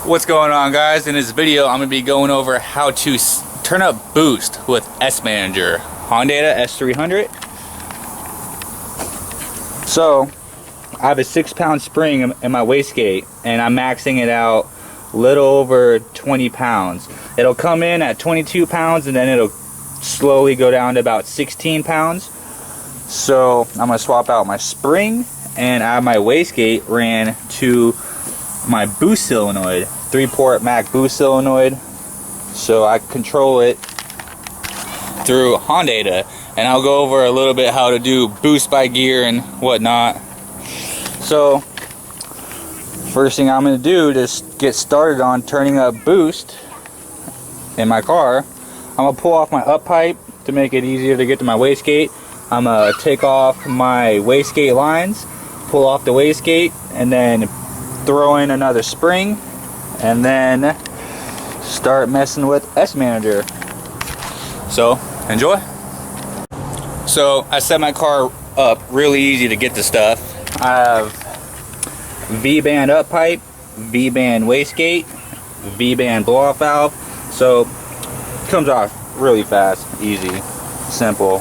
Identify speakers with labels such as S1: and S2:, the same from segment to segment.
S1: What's going on, guys? In this video I'm going to be going over how to turn up boost with S-Manager hondata S300. So I have a 6-pound spring in my wastegate and I'm maxing it out a little over 20 pounds. It'll come in at 22 pounds and then it'll slowly go down to about 16 pounds. So I'm going to swap out my spring and I have my wastegate ran to my boost solenoid, 3-port Mac boost solenoid, so I control it through hondata, and I'll go over a little bit how to do boost by gear and whatnot. So first thing I'm going to do to get started on turning up boost in my car, I'm going to pull off my up pipe to make it easier to get to my wastegate. I'm going to take off my wastegate lines, pull off the wastegate, and then throw in another spring and then start messing with S-Manager. So enjoy. So I set my car up really easy to get the stuff. I have V-band up pipe, V-band wastegate, V-band blow off valve, so it comes off really fast, easy, simple.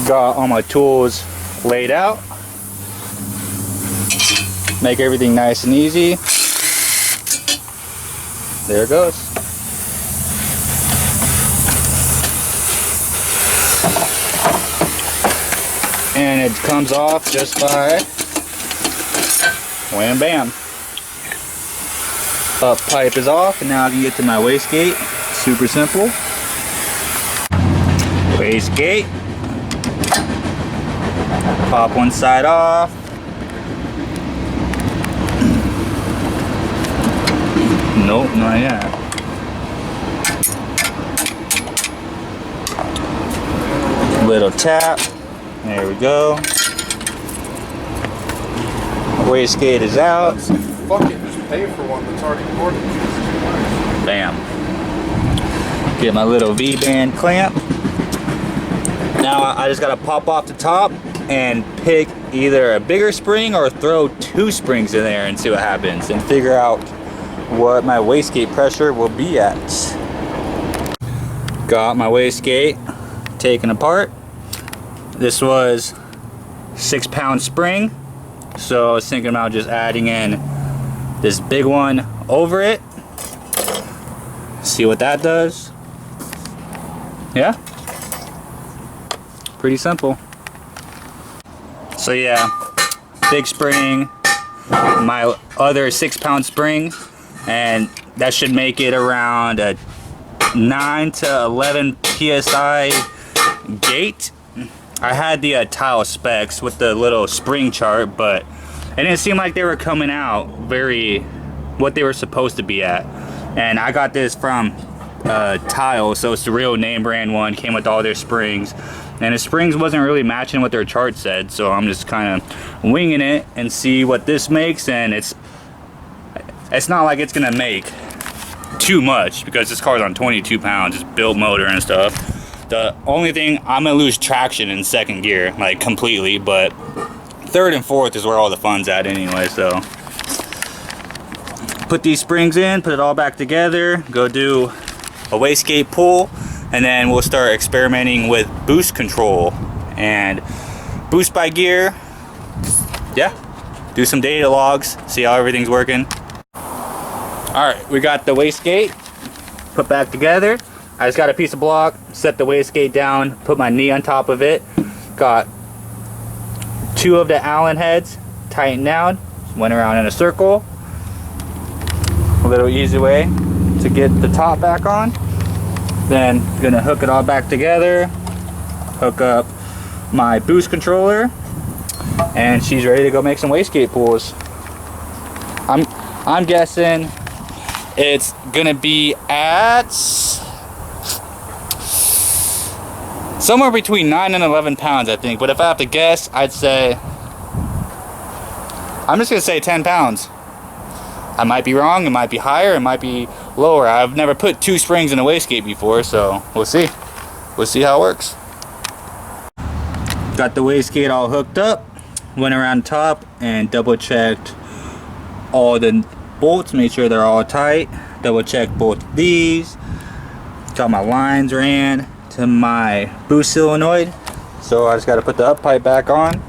S1: Got all my tools laid out. Make everything nice and easy. There it goes. And it comes off just by wham bam. Up pipe is off, and now I can get to my wastegate. Super simple. Wastegate. Pop one side off. Nope, not yet. Little tap. There we go. Wastegate is out.
S2: Fuck it, just pay for one that's already recorded.
S1: Bam. Get my little V-band clamp. Now I just gotta pop off the top and pick either a bigger spring or throw 2 springs in there and see what happens and figure out what my wastegate pressure will be at. Got my wastegate taken apart. This was 6-pound spring, so I was thinking about just adding in this big one over it. See what that does. Yeah, pretty simple. So yeah, big spring, my other 6-pound spring, and that should make it around a 9 to 11 psi gate. I had the tile specs with the little spring chart, but it didn't seem like they were coming out what they were supposed to be at. And I got this from Tile, so it's the real name brand one, came with all their springs, and the springs wasn't really matching what their chart said, so I'm just kind of winging it and see what this makes. And it's not like it's gonna make too much because this car's on 22 pounds, it's built motor and stuff. The only thing, I'm gonna lose traction in 2nd gear, like completely, but 3rd and 4th is where all the fun's at anyway. So put these springs in, put it all back together, go do a wastegate pull, and then we'll start experimenting with boost control and boost by gear. Yeah, do some data logs, see how everything's working. Alright, we got the wastegate put back together. I just got a piece of block, set the wastegate down, put my knee on top of it. Got 2 of the Allen heads tightened down, went around in a circle. A little easy way to get the top back on. Then gonna hook it all back together, hook up my boost controller, and she's ready to go make some wastegate pulls. I'm guessing it's gonna be at somewhere between 9 and 11 pounds, I think. But if I have to guess, I'd say, I'm just gonna say 10 pounds. I might be wrong, it might be higher, it might be lower. I've never put 2 springs in a wastegate before, so we'll see. We'll see how it works. Got the wastegate all hooked up, went around top and double checked all the bolts, make sure they're all tight. Double check both of these. Got my lines ran to my boost solenoid, so I just got to put the up pipe back on.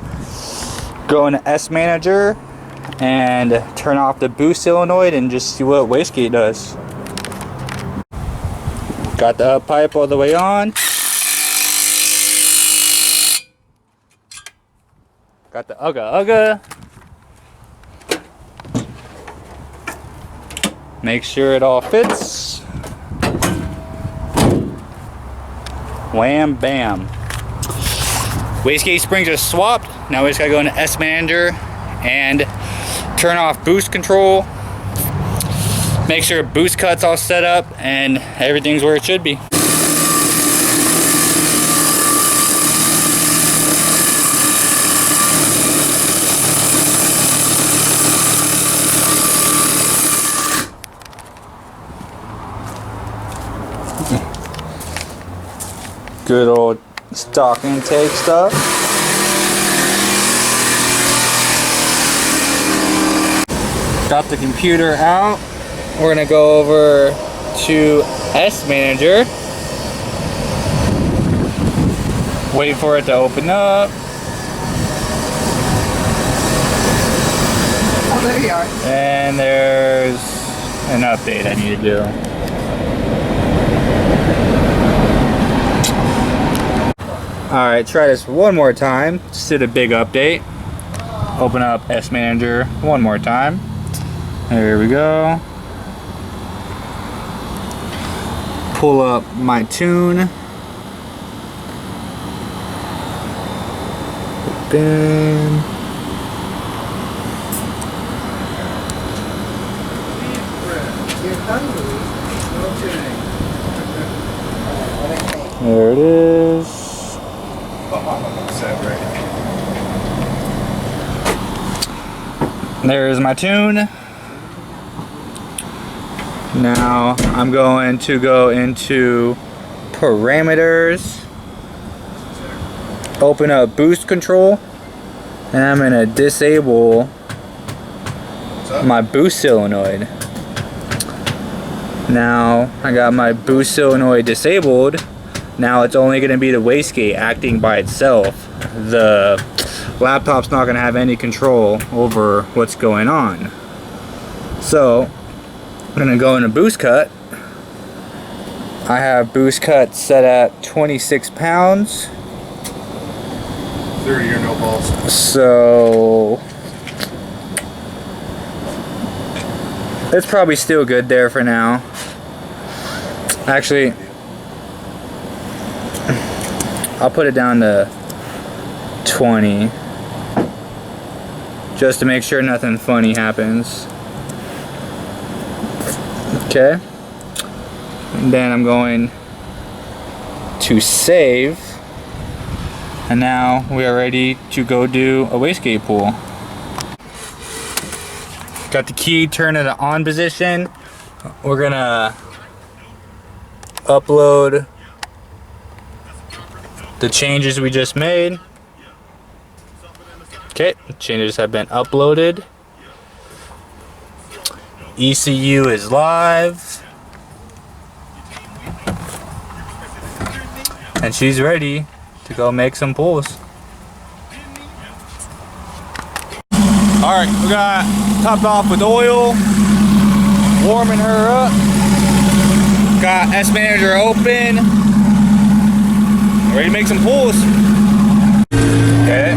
S1: Go into S Manager and turn off the boost solenoid and just see what wastegate does. Got the up pipe all the way on. Got the ugga. Make sure it all fits. Wham bam. Wastegate springs are swapped. Now we just gotta go into S Manager and turn off boost control. Make sure boost cut's all set up and everything's where it should be. Good old stock intake stuff. Got the computer out. We're gonna go over to S Manager. Wait for it to open up.
S2: Oh, there you are.
S1: And there's an update I need to do. Alright, try this one more time. Just did a big update. Open up S Manager one more time. There we go. Pull up my tune. Open. There it is. There's my tune. Now I'm going to go into parameters, open up boost control, and I'm going to disable my boost solenoid. Now I got my boost solenoid disabled. Now it's only going to be the wastegate acting by itself. The laptop's not going to have any control over what's going on. So I'm going to go into boost cut. I have boost cut set at 26 pounds.
S2: 30 or no balls.
S1: So it's probably still good there for now. Actually, I'll put it down to 20 just to make sure nothing funny happens. Okay, and then I'm going to save, and now we are ready to go do a wastegate pull. Got the key turned to the on position. We're gonna upload the changes we just made. Okay, the changes have been uploaded. ECU is live. And she's ready to go make some pulls. Alright, we got topped off with oil, warming her up. Got S Manager open. Ready to make some pulls. Okay.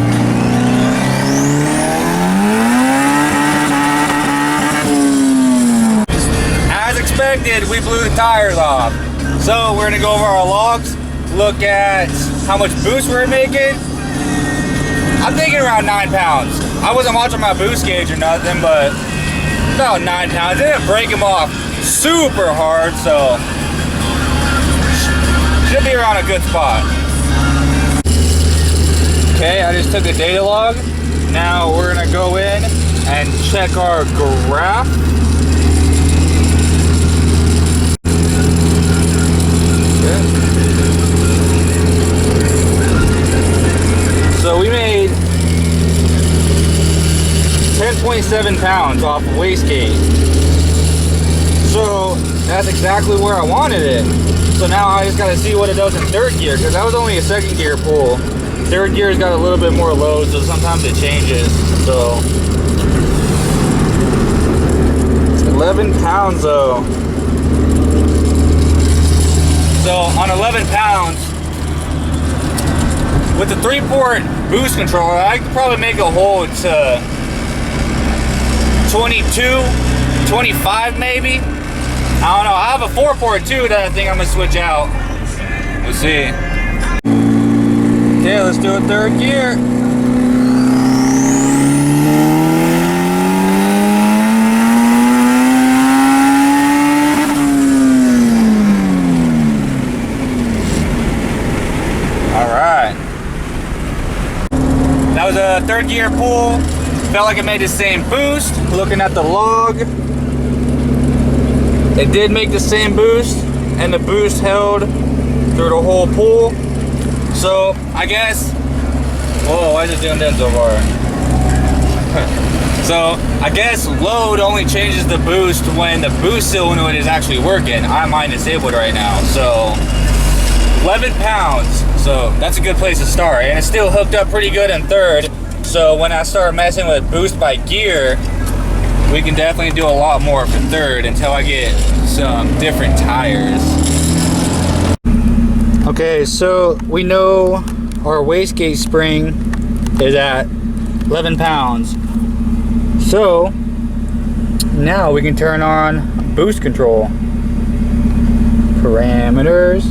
S1: As expected, we blew the tires off. So we're gonna go over our logs, look at how much boost we're making. I'm thinking around 9 pounds. I wasn't watching my boost gauge or nothing, but about 9 pounds. It didn't break them off super hard, so should be around a good spot. Okay, I just took the data log. Now we're gonna go in and check our graph. Okay. So we made 10.6 27 pounds off of wastegate. So that's exactly where I wanted it. So now I just gotta see what it does in third gear, because that was only a second gear pull. Third gear's got a little bit more load, so sometimes it changes. So 11 pounds though. So on 11 pounds, with the 3-port boost controller, I could probably make a hole to 22, 25 maybe. I don't know. I have a 4-port too that I think I'm gonna switch out. We'll see. Okay, let's do a third gear. That was a third gear pull. Felt like it made the same boost. Looking at the log, it did make the same boost, and the boost held through the whole pull. So I guess, whoa, why is it doing that so far? So I guess load only changes the boost when the boost solenoid is actually working. I have mine disabled right now. So 11 pounds. So that's a good place to start, and it's still hooked up pretty good in third. So when I start messing with boost by gear, we can definitely do a lot more for third until I get some different tires. Okay, so we know our wastegate spring is at 11 pounds. So now we can turn on boost control. Parameters.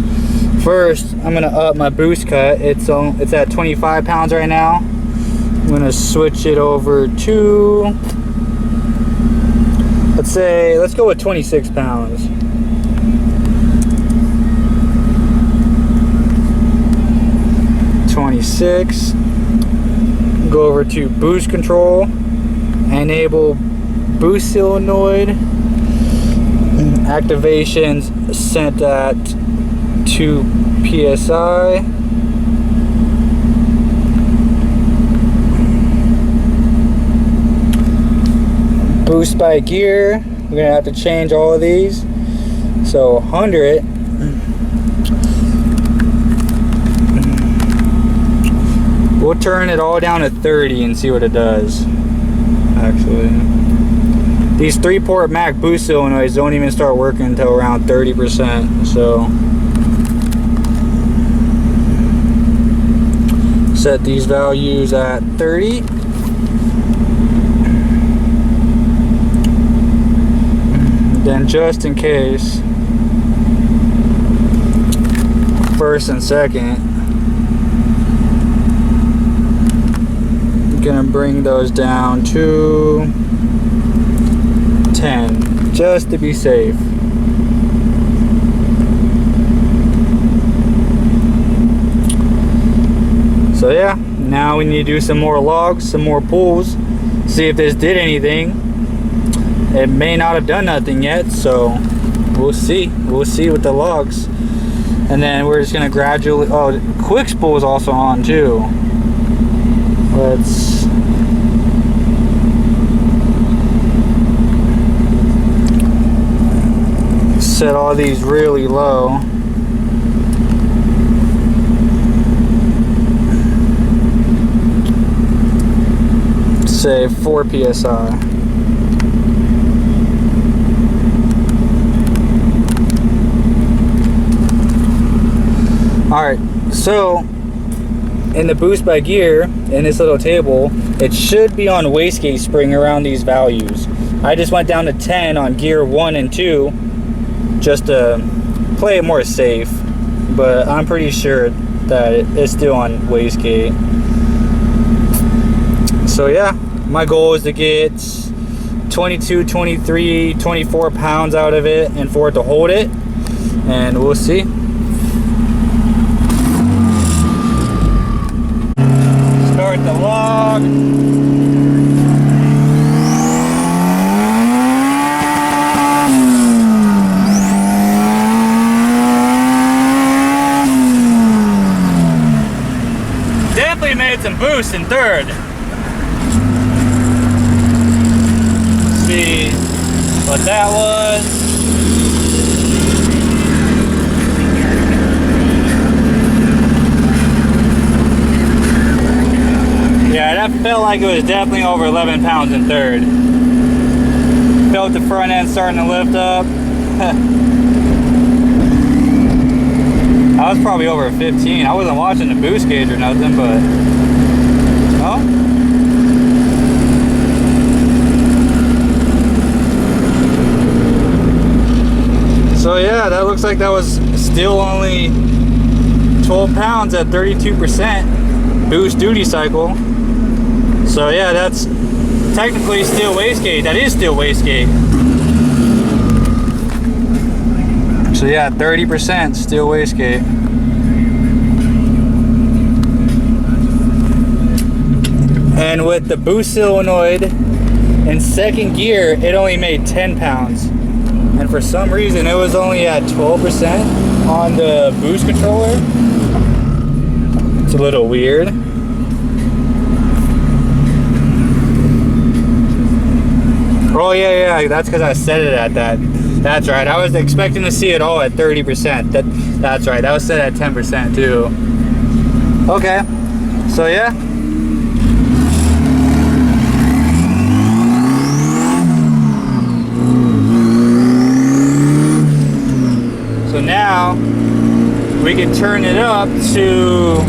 S1: First, I'm gonna up my boost cut. It's at 25 pounds right now. I'm gonna switch it over to, let's go with 26 pounds. Go over to boost control, enable boost solenoid, activations set at 2 psi. Boost by gear, we're gonna have to change all of these. So 100. We'll turn it all down to 30 and see what it does. Actually, these 3-port Mac boost solenoids don't even start working until around 30%. So set these values at 30. Then just in case, first and second, I'm gonna bring those down to 10 just to be safe. So yeah, now we need to do some more logs, some more pulls, see if this did anything. It may not have done nothing yet, so we'll see. We'll see with the logs. And then we're just gonna gradually, oh, quick spool is also on too. Let's set all these really low. Say 4 psi. Alright, so in the boost by gear, in this little table, it should be on wastegate spring around these values. I just went down to 10 on gear 1 and 2 just to play it more safe, but I'm pretty sure that it's still on wastegate. So yeah, my goal is to get 22, 23, 24 pounds out of it and for it to hold it, and we'll see. Start the log. Definitely made some boost in third. what that was. Yeah, that felt like it was definitely over 11 pounds in third. Felt the front end starting to lift up. I was probably over 15. I wasn't watching the boost gauge or nothing, but oh. So yeah, that looks like that was still only 12 pounds at 32% boost duty cycle. So yeah, that's technically still wastegate. That is still wastegate. So yeah, 30% still wastegate. And with the boost solenoid in second gear, it only made 10 pounds. And for some reason, it was only at 12% on the boost controller. It's a little weird. Oh yeah, that's because I set it at that. That's right. I was expecting to see it all at 30%. That's right. That was set at 10% too. Okay. So yeah. So now we can turn it up to,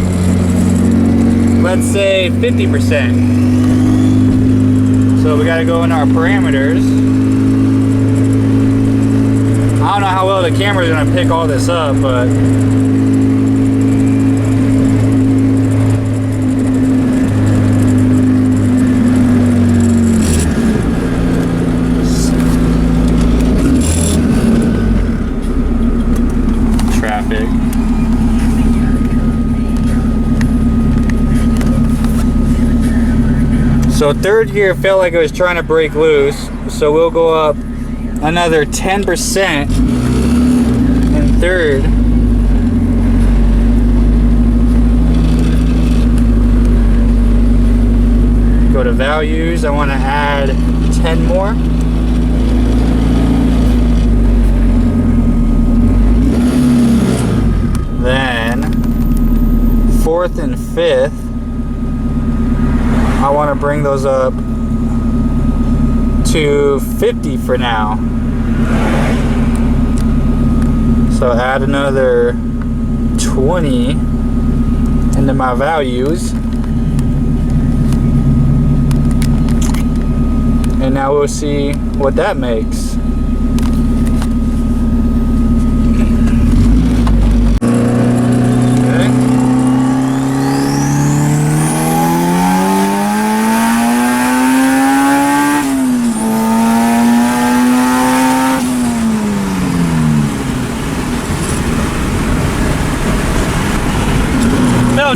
S1: let's say, 50%. So we gotta go in our parameters. I don't know how well the camera is gonna pick all this up, but traffic. So third gear felt like it was trying to break loose, so we'll go up another 10% in third. Go to values. I want to add 10 more. Then fourth and fifth, I want to bring those up to 50 for now. So add another 20 into my values. And now we'll see what that makes.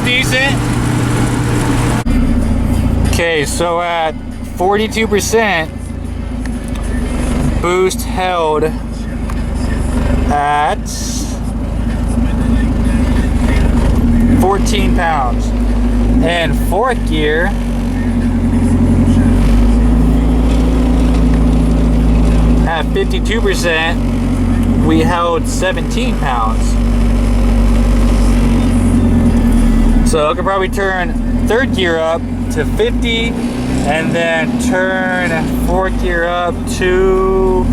S1: Decent. Okay, so at 42%, boost held at 14 pounds. And fourth gear at 52%, we held 17 pounds. So I could probably turn third gear up to 50 and then turn fourth gear up to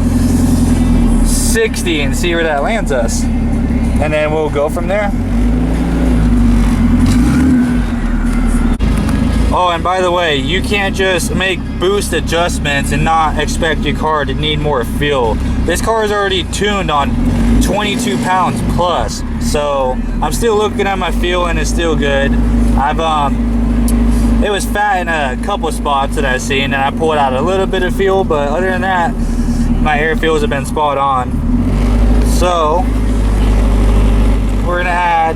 S1: 60 and see where that lands us. And then we'll go from there. Oh, and by the way, you can't just make boost adjustments and not expect your car to need more fuel. This car is already tuned on 22 pounds plus. So I'm still looking at my fuel and it's still good. It was fat in a couple spots that I've seen and I pulled out a little bit of fuel, but other than that, my air fuels have been spot on. So we're gonna add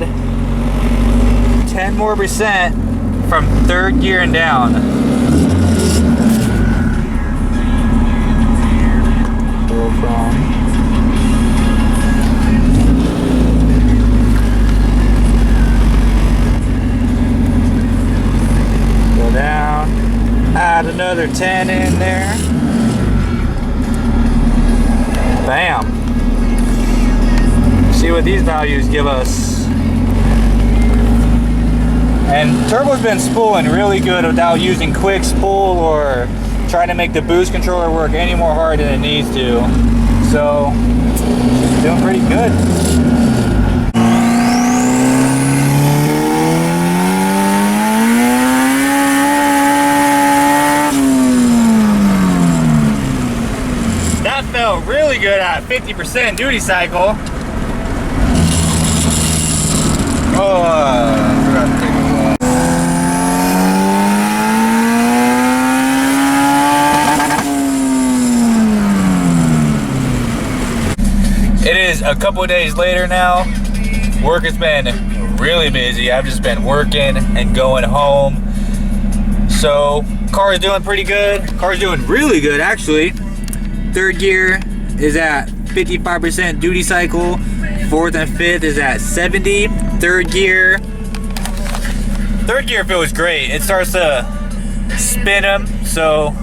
S1: 10 more percent from third gear and down. Go from down, add another 10 in there. what these values give us. And turbo's been spooling really good without using quick spool or trying to make the boost controller work any more hard than it needs to. So, doing pretty good. That felt really good at 50% duty cycle. Oh, I forgot to take it off. It is a couple of days later now. Work has been really busy. I've just been working and going home. So, car is doing pretty good. Car's doing really good, actually. Third gear is at 55% duty cycle. Fourth and fifth is at 70. Third gear feels great. It starts to spin them, so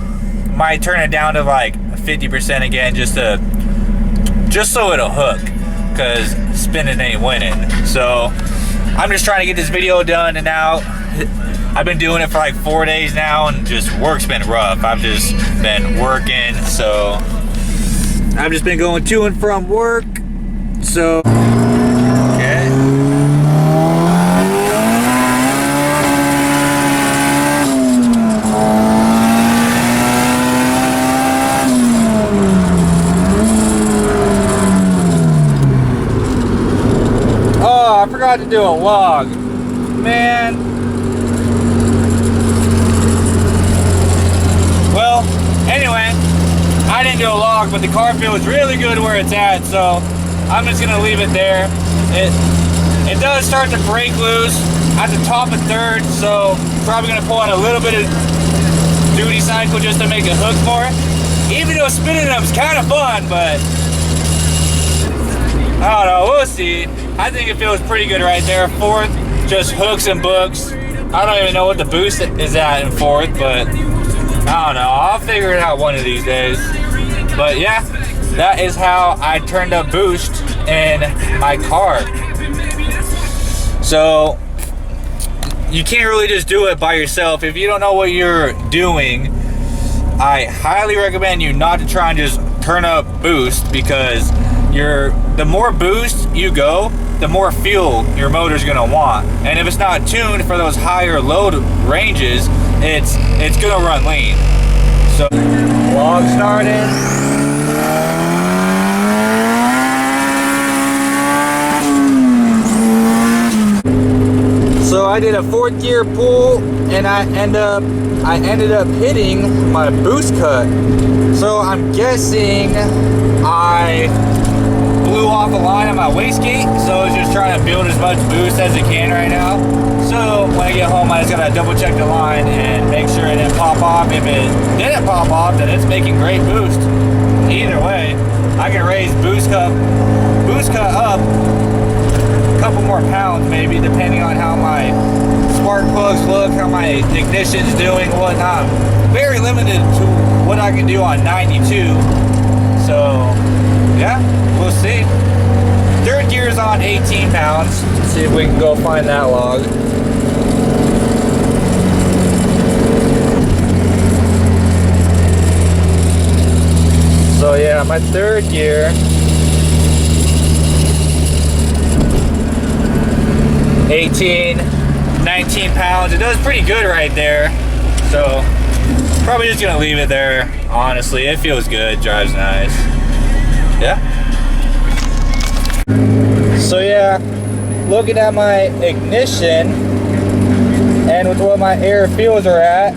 S1: might turn it down to like 50% again, just so it'll hook, because spinning ain't winning. So I'm just trying to get this video done and out. I've been doing it for like 4 days now, and just work's been rough. I've just been working, so I've just been going to and from work. So okay. Oh, I forgot to do a log, man. Well, anyway, I didn't do a log, but the car feels really good where it's at, so I'm just gonna leave it there. It does start to break loose at the top of third, so probably gonna pull out a little bit of duty cycle just to make it hook more. Even though spinning them is kind of fun, but I don't know, we'll see. I think it feels pretty good right there. Fourth, just hooks and books. I don't even know what the boost is at in fourth, but I don't know. I'll figure it out one of these days. But yeah, that is how I turned up boost in my car. So you can't really just do it by yourself. If you don't know what you're doing, I highly recommend you not to try and just turn up boost, because the more boost you go, the more fuel your motor's gonna want. And if it's not tuned for those higher load ranges, it's gonna run lean. So log started. So I did a fourth gear pull, and I ended up hitting my boost cut. So I'm guessing I blew off a line on my wastegate, so it's just trying to build as much boost as it can right now. So when I get home, I just gotta double check the line and make sure it didn't pop off. If it didn't pop off, then it's making great boost. Either way, I can raise boost cut up a couple more pounds maybe, depending on how my spark plugs look, how my ignition's doing, whatnot. Very limited to what I can do on 92. So yeah, we'll see. Third gear is on 18 pounds. Let's see if we can go find that log. So yeah, my third gear, 18, 19 pounds. It does pretty good right there. So probably just gonna leave it there. Honestly, it feels good, drives nice. Yeah. So yeah, looking at my ignition and with what my air fuels are at,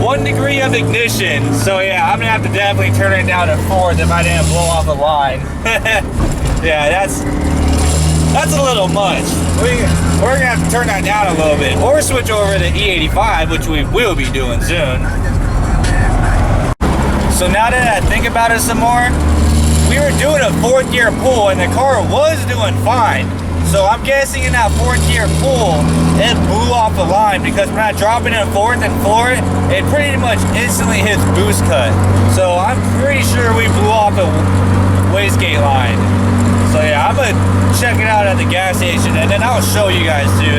S1: 1 degree of ignition. So yeah, I'm gonna have to definitely turn it down to fourth if I didn't blow off the line. Yeah, that's a little much. We're gonna have to turn that down a little bit, or switch over to E85, which we will be doing soon. So now that I think about it some more, we were doing a fourth gear pull and the car was doing fine. So I'm guessing in that fourth gear pull, it blew off the line, because when I drop it in fourth and floor it, it pretty much instantly hits boost cut. So I'm pretty sure we blew off the wastegate line. So yeah, I'm gonna check it out at the gas station, and then I'll show you guys too.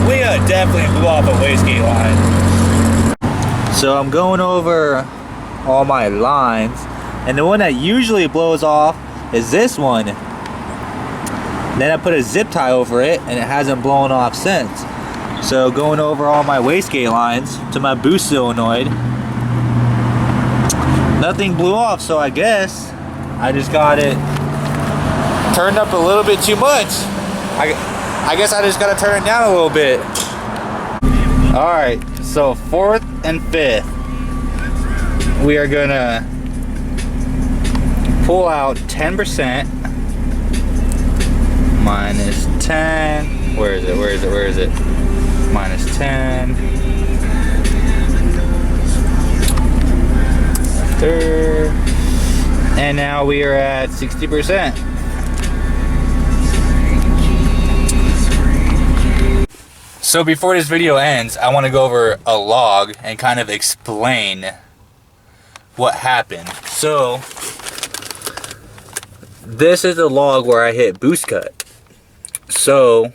S1: We definitely blew off a wastegate line. So I'm going over all my lines, and the one that usually blows off is this one. Then I put a zip tie over it, and it hasn't blown off since. So going over all my wastegate lines to my boost solenoid, nothing blew off, so I guess I just got it turned up a little bit too much. I guess I just gotta turn it down a little bit. Alright, so fourth and fifth, we are gonna pull out 10%. Minus 10. Where is it? Minus 10. Third. And now we are at 60%. So before this video ends, I want to go over a log and kind of explain what happened. So this is the log where I hit boost cut. So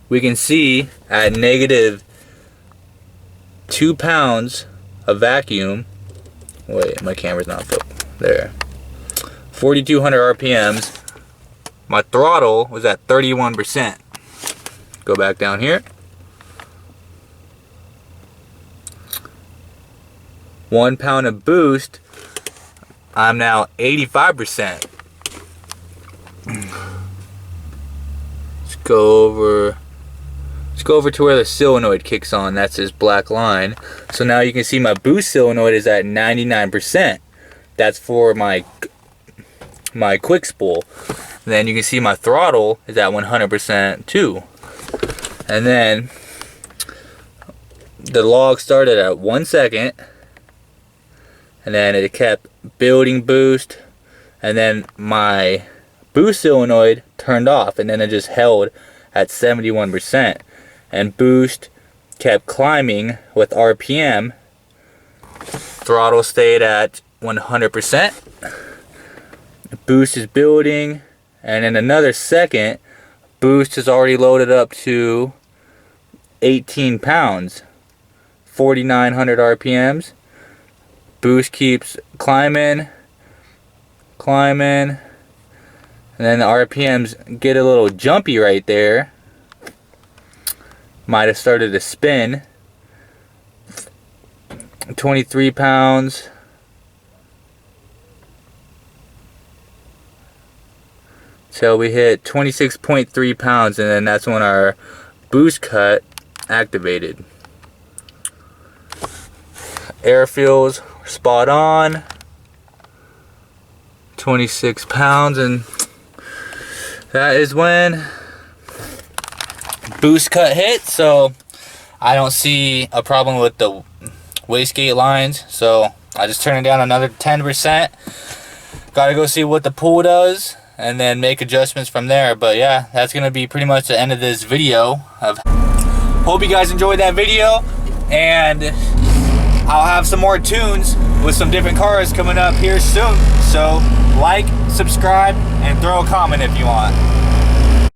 S1: we can see at negative 2 pounds of vacuum. Wait, my camera's not focused. There. 4,200 RPMs. My throttle was at 31%. Go back down here. 1 pound of boost. I'm now 85%. Let's go over to where the solenoid kicks on. That's this black line. So now you can see my boost solenoid is at 99%. That's for my quick spool. Then you can see my throttle is at 100% too. And then the log started at 1 second, and then it kept building boost, and then my boost solenoid turned off, and then it just held at 71%, and boost kept climbing with RPM. Throttle stayed at 100%. Boost is building, and in another second boost is already loaded up to 18 pounds, 4,900 RPMs. Boost keeps climbing, and then the RPMs get a little jumpy right there. Might have started to spin. 23 pounds. So we hit 26.3 pounds, and then that's when our boost cut activated. Air fills spot on. 26 pounds, and that is when boost cut hit. So I don't see a problem with the wastegate lines, so I just turn it down another 10%. Gotta go see what the pool does and then make adjustments from there. But yeah, that's gonna be pretty much the end of this video. Hope you guys enjoyed that video, and I'll have some more tunes with some different cars coming up here soon. So like, subscribe, and throw a comment if you want.